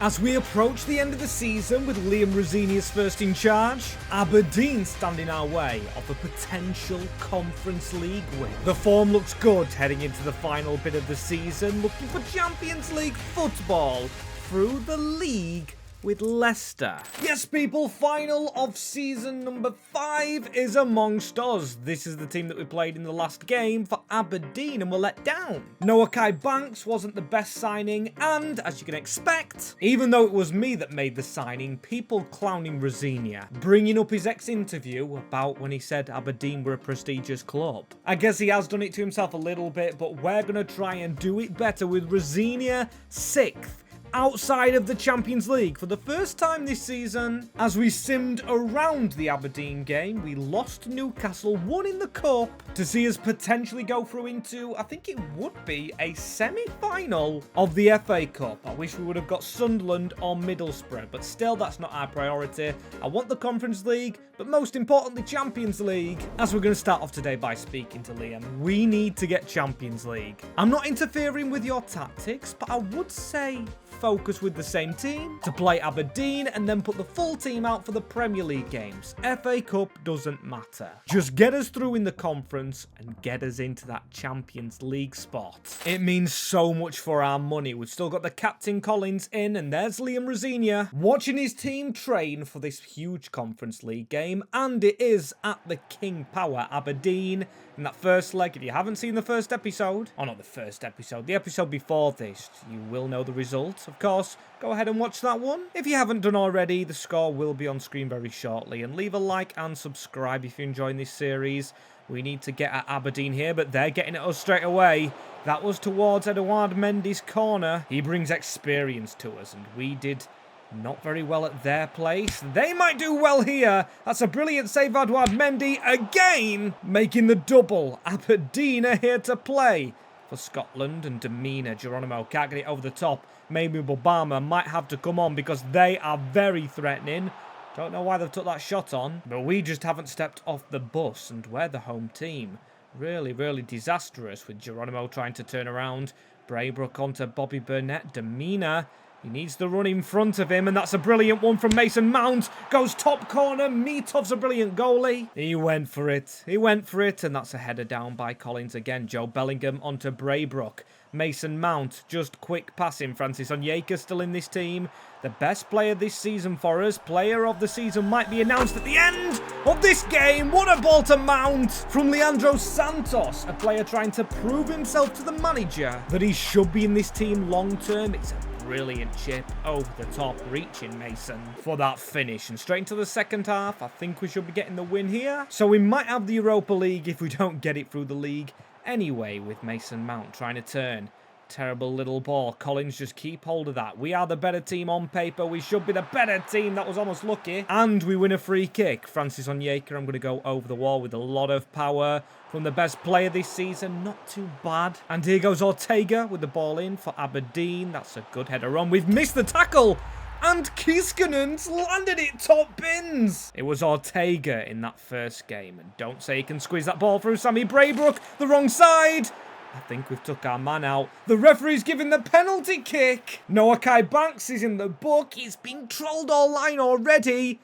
As we approach the end of the season with Liam Rosenior's first in charge, Aberdeen stand in our way of a potential Conference League win. The form looks good heading into the final bit of the season, looking for Champions League football through the league with Leicester. Yes, people, final of season number 5 is amongst us. This is the team that we played in the last game for Aberdeen and were let down. Noah Banks wasn't the best signing, and as you can expect, even though it was me that made the signing, people clowning Rosenior, bringing up his ex-interview about when he said Aberdeen were a prestigious club. I guess he has done it to himself a little bit, but we're going to try and do it better with Rosenior 6th. Outside of the Champions League for the first time this season. As we simmed around the Aberdeen game, we lost to Newcastle, won in the Cup, to see us potentially go through into, I think it would be, a semi-final of the FA Cup. I wish we would have got Sunderland or Middlesbrough, but still, that's not our priority. I want the Conference League, but most importantly, Champions League. As we're going to start off today by speaking to Liam, we need to get Champions League. I'm not interfering with your tactics, but I would say focus with the same team to play Aberdeen and then put the full team out for the Premier League games. FA Cup doesn't matter. Just get us through in the conference and get us into that Champions League spot. It means so much for our money. We've still got the captain Collins in, and there's Liam Rosenior watching his team train for this huge Conference League game, and it is at the King Power Aberdeen. In that first leg, if you haven't seen the first episode, or not the first episode, the episode before this, you will know the result. Of course, go ahead and watch that one. If you haven't done already, the score will be on screen very shortly. And leave a like and subscribe if you're enjoying this series. We need to get at Aberdeen here, but they're getting at us straight away. That was towards Edouard Mendy's corner. He brings experience to us, and we did not very well at their place. They might do well here. That's a brilliant save, Edouard Mendy again, making the double. Aberdeen are here to play for Scotland, and demeanour. Geronimo can't get it over the top. Maybe Obama might have to come on because they are very threatening. Don't know why they've took that shot on, but we just haven't stepped off the bus, and we're the home team. Really, really disastrous with Geronimo trying to turn around. Braybrook onto Bobby Burnett. Demeanour. He needs the run in front of him, and that's a brilliant one from Mason Mount. Goes top corner. Mitov's a brilliant goalie. He went for it. He went for it, and that's a header down by Collins again. Joe Bellingham onto Braybrook. Mason Mount, just quick passing. Francis Onyeka still in this team. The best player this season for us. Player of the season might be announced at the end of this game. What a ball to Mount from Leandro Santos. A player trying to prove himself to the manager that he should be in this team long term. It's a brilliant chip over the top, reaching Mason for that finish. And straight into the second half, I think we should be getting the win here. So we might have the Europa League if we don't get it through the league. Anyway, with Mason Mount trying to turn. Terrible little ball. Collins, just keep hold of that. We are the better team on paper. We should be the better team. That was almost lucky. And we win a free kick. Francis Onyeka, I'm going to go over the wall with a lot of power from the best player this season. Not too bad. And here goes Ortega with the ball in for Aberdeen. That's a good header on. We've missed the tackle. And Kiskanen's landed it top bins. It was Ortega in that first game. And don't say he can squeeze that ball through Sammy Braybrook. The wrong side. I think we've took our man out. The referee's giving the penalty kick. Noah Banks is in the book. He's been trolled online already.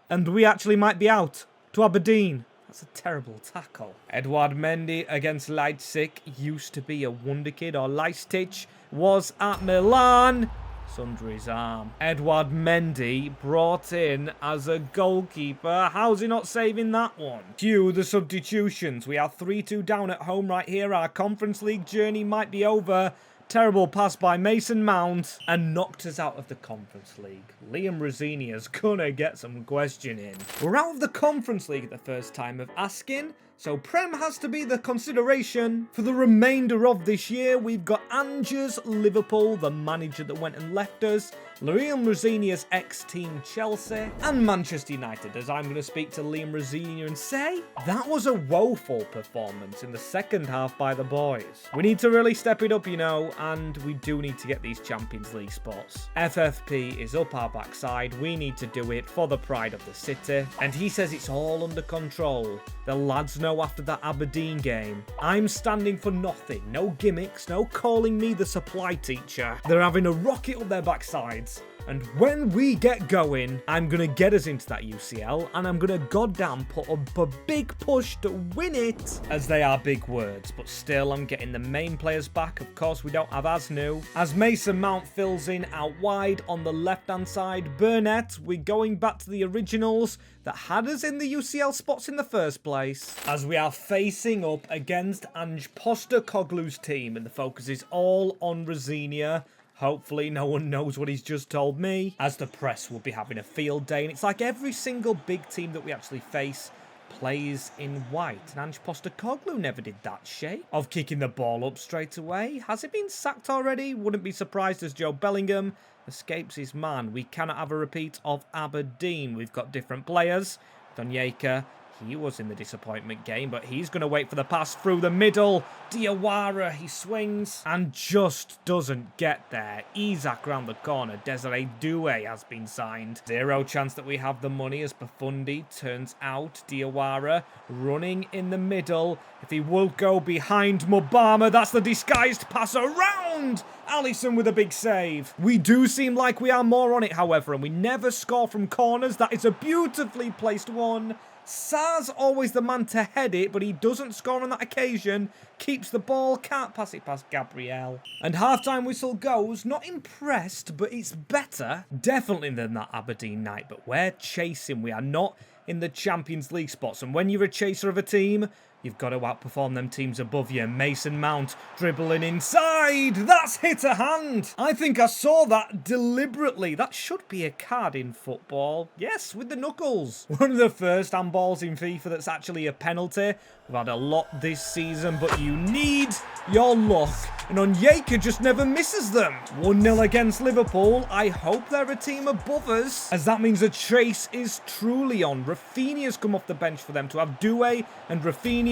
And we actually might be out to Aberdeen. That's a terrible tackle. Edouard Mendy against Leipzig. Used to be a wonder kid, or Leipzig was at Milan. Under his arm. Edouard Mendy brought in as a goalkeeper. How's he not saving that one? Cue the substitutions. We are 3-2 down at home right here. Our Conference League journey might be over. Terrible pass by Mason Mount and knocked us out of the Conference League. Liam Rosenior's gonna get some questioning. We're out of the Conference League at the first time of asking, so Prem has to be the consideration for the remainder of this year. We've got Angers, Liverpool, the manager that went and left us, Liam Rosenior's ex-team Chelsea, and Manchester United, as I'm going to speak to Liam Rosenior and say, that was a woeful performance in the second half by the boys. We need to really step it up, you know, and we do need to get these Champions League spots. FFP is up our backside. We need to do it for the pride of the city. And he says it's all under control. The lads know after that Aberdeen game, I'm standing for nothing. No gimmicks, no calling me the supply teacher. They're having a rocket up their backsides And when we get going, I'm going to get us into that UCL, and I'm going to goddamn put up a big push to win it, as they are big words, but still I'm getting the main players back. Of course, we don't have Asnu. As Mason Mount fills in out wide on the left-hand side, Burnett, we're going back to the originals that had us in the UCL spots in the first place, as we are facing up against Ange Postecoglou's team, and the focus is all on Rosinia. Hopefully no one knows what he's just told me, as the press will be having a field day, and it's like every single big team that we actually face plays in white, and Ange Postecoglou never did that shape of kicking the ball up straight away. Has he been sacked already? Wouldn't be surprised as Joe Bellingham escapes his man. We cannot have a repeat of Aberdeen. We've got different players. Onyeka, he was in the disappointment game, but he's going to wait for the pass through the middle. Diawara, he swings and just doesn't get there. Isaac round the corner. Desiree Doué has been signed. Zero chance that we have the money as Bafundi turns out. Diawara running in the middle. If he will go behind Mubama, that's the disguised pass around. Alisson with a big save. We do seem like we are more on it, however, and we never score from corners. That is a beautifully placed one. Sar's always the man to head it, but he doesn't score on that occasion. Keeps the ball, can't pass it past Gabriel. And half-time whistle goes. Not impressed, but it's better, definitely, than that Aberdeen night. But we're chasing. We are not in the Champions League spots. And when you're a chaser of a team, you've got to outperform them teams above you. Mason Mount dribbling inside. That's hit a hand. I think I saw that deliberately. That should be a card in football. Yes, with the knuckles. One of the first handballs in FIFA that's actually a penalty. We've had a lot this season, but you need your luck. And Onyeka just never misses them. 1-0 against Liverpool. I hope they're a team above us, as that means the chase is truly on. Rafinha's come off the bench for them to have Doué and Rafinha.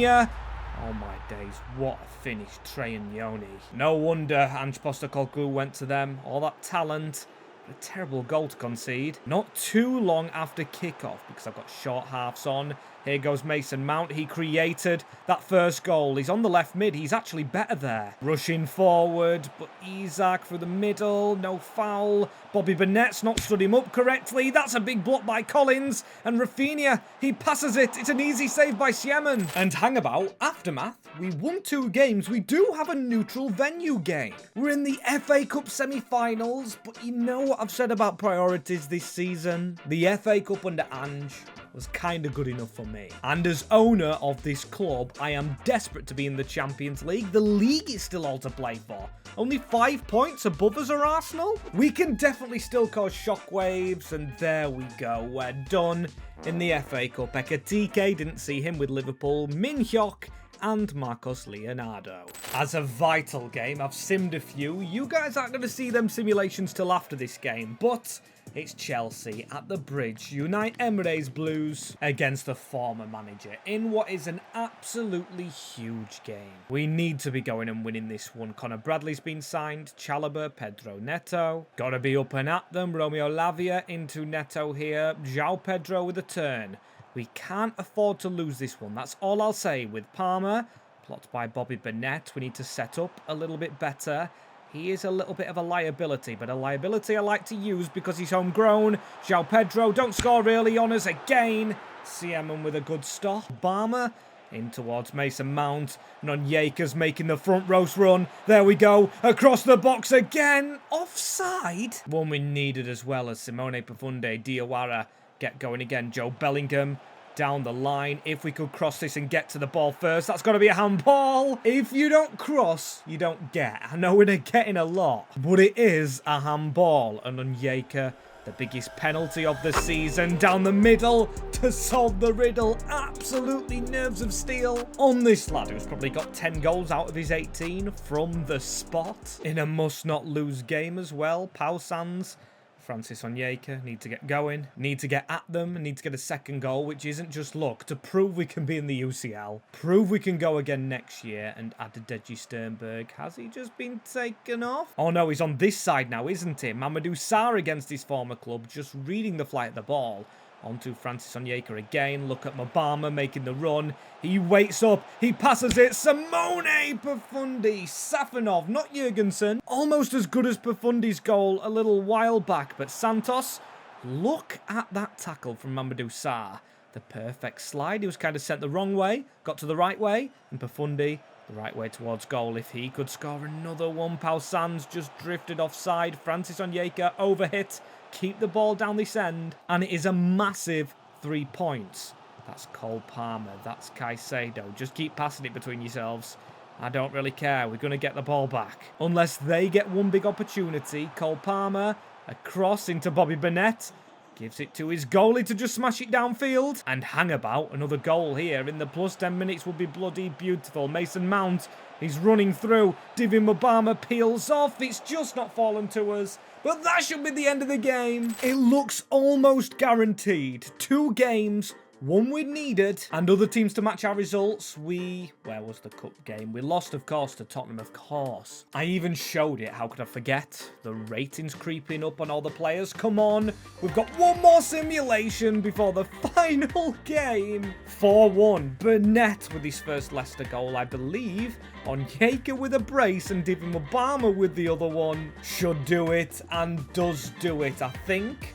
Oh my days, what a finish, Trey and Yoni. No wonder Ange Postecoglou went to them. All that talent. A terrible goal to concede. Not too long after kickoff, because I've got short halves on. Here goes Mason Mount. He created that first goal. He's on the left mid. He's actually better there. Rushing forward, but Isaac through the middle. No foul. Bobby Burnett's not stood him up correctly. That's a big block by Collins. And Rafinha, he passes it. It's an easy save by Siemen. And hang about, aftermath, we won 2 games. We do have a neutral venue game. We're in the FA Cup semi-finals, but you know what I've said about priorities this season? The FA Cup under Ange was kind of good enough for me. And as owner of this club, I am desperate to be in the Champions League. The league is still all to play for. Only 5 points above us are Arsenal. We can definitely still cause shockwaves, and there we go. We're done in the FA Cup. Ekatike, didn't see him with Liverpool. Min Hyuk and Marcos Leonardo. As a vital game, I've simmed a few. You guys aren't going to see them simulations till after this game, but it's Chelsea at the Bridge, Unite Emirates Blues against the former manager in what is an absolutely huge game. We need to be going and winning this one. Conor Bradley's been signed, Chalobah, Pedro Neto. Got to be up and at them. Romeo Lavia into Neto here. João Pedro with a turn. We can't afford to lose this one. That's all I'll say. With Palmer, blocked by Bobby Burnett. We need to set up a little bit better. He is a little bit of a liability, but a liability I like to use because he's homegrown. João Pedro, don't score really on us again. Siemen with a good stop. Barmer in towards Mason Mount. And Onyeka's making the front roast run. There we go. Across the box again. Offside. One we needed as well as Simone Pafunde, Diawara get going again. Joe Bellingham down the line. If we could cross this and get to the ball first, that's got to be a handball. If you don't cross, you don't get. I know we're getting a lot, but it is a handball. And Onyeka, the biggest penalty of the season, down the middle to solve the riddle. Absolutely nerves of steel on this lad who's probably got 10 goals out of his 18 from the spot in a must-not-lose game as well. Pau Sands, Francis Onyeka need to get going, need to get at them, need to get a second goal, which isn't just luck, to prove we can be in the UCL, prove we can go again next year. And Adedeji Sternberg, has he just been taken off? Oh no, he's on this side now, isn't he? Mamadou Sarr against his former club, just reading the flight of the ball. Onto Francis Onyeka again. Look at Mabama making the run. He waits up. He passes it. Simone Profundi. Safanov, not Jurgensen. Almost as good as Profundi's goal a little while back. But Santos, look at that tackle from Mamadou Sarr. The perfect slide. He was kind of sent the wrong way. Got to the right way. And Profundi, the right way towards goal. If he could score another one. Pau Sanz just drifted offside. Francis Onyeka overhit. Keep the ball down this end. And it is a massive 3 points. That's Cole Palmer. That's Caicedo. Just keep passing it between yourselves. I don't really care. We're going to get the ball back. Unless they get one big opportunity. Cole Palmer, a cross into Bobby Burnett. Gives it to his goalie to just smash it downfield. And hang about. Another goal here in the plus 10 minutes would be bloody beautiful. Mason Mount, he's running through. Divi Mabama peels off. It's just not fallen to us. But that should be the end of the game. It looks almost guaranteed. 2 games. 1 win needed, and other teams to match our results. Where was the cup game? We lost, of course, to Tottenham, of course. I even showed it, how could I forget? The ratings creeping up on all the players. Come on, we've got 1 more simulation before the final game. 4-1, Burnett with his first Leicester goal, I believe. Onyeka with a brace and Divi Mabama with the other one. Should do it, and does do it, I think.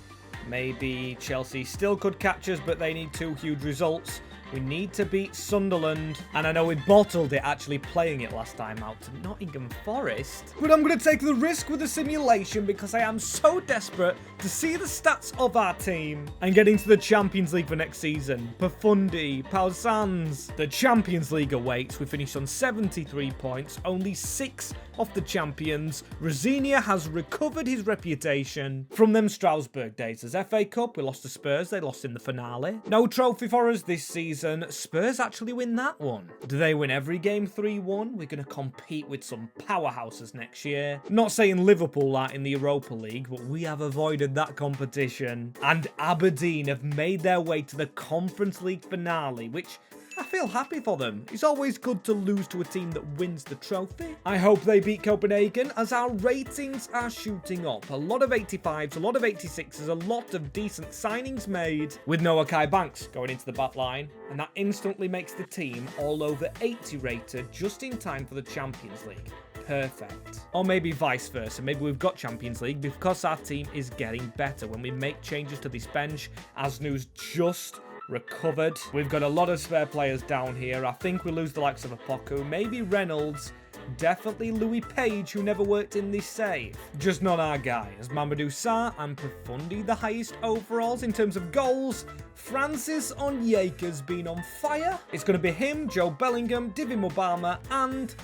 Maybe Chelsea still could catch us, but they need 2 huge results. We need to beat Sunderland. And I know we bottled it actually playing it last time out to Nottingham Forest. But I'm going to take the risk with the simulation because I am so desperate to see the stats of our team and get into the Champions League for next season. Profundi, Pau Sanz. The Champions League awaits. We finished on 73 points, only 6 off the champions. Rosinia has recovered his reputation from them Strasbourg days. As FA Cup, we lost to Spurs. They lost in the finale. No trophy for us this season. Spurs actually win that one. Do they win every game 3-1? We're going to compete with some powerhouses next year. Not saying Liverpool are in the Europa League, but we have avoided that competition. And Aberdeen have made their way to the Conference League finale, which I feel happy for them. It's always good to lose to a team that wins the trophy. I hope they beat Copenhagen as our ratings are shooting up. A lot of 85s, a lot of 86s, a lot of decent signings made. With Noah Kai Banks going into the back line. And that instantly makes the team all over 80 rated just in time for the Champions League. Perfect. Or maybe vice versa. Maybe we've got Champions League because our team is getting better. When we make changes to this bench, Asnu's just recovered. We've got a lot of spare players down here. I think we lose the likes of Apoku, maybe Reynolds, definitely Louis Page, who never worked in this save. Just not our guy, as Mamadou Sarr and Profundi the highest overalls in terms of goals. Francis Onyeka's been on fire. It's going to be him, Joe Bellingham, Divi Mabama, and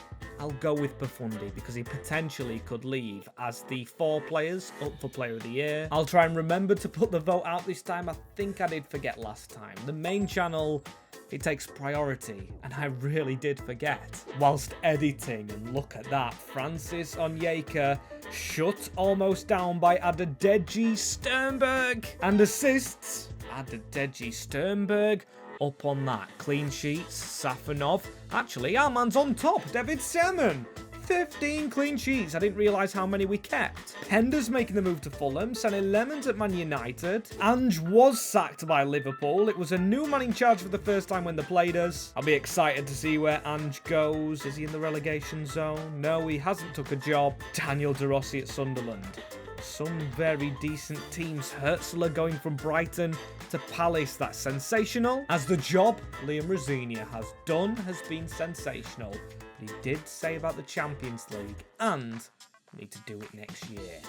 I'll go with Profundi because he potentially could leave as the 4 players up for Player of the Year. I'll try and remember to put the vote out this time. I think I did forget last time. The main channel, it takes priority, and I really did forget whilst editing. And look at that. Francis Onyeka shut almost down by Adedeji Sternberg. And assists, Adedeji Sternberg. Up on that. Clean sheets, Safanov. Actually, our man's on top, David Seaman. 15 clean sheets. I didn't realise how many we kept. Pender's making the move to Fulham. Sonny Lemon's at Man United. Ange was sacked by Liverpool. It was a new man in charge for the first time when they played us. I'll be excited to see where Ange goes. Is he in the relegation zone? No, he hasn't took a job. Daniel De Rossi at Sunderland. Some very decent teams. Herzler going from Brighton to Palace. That's sensational. As the job Liam Rosinia has done has been sensational. But he did say about the Champions League and need to do it next year.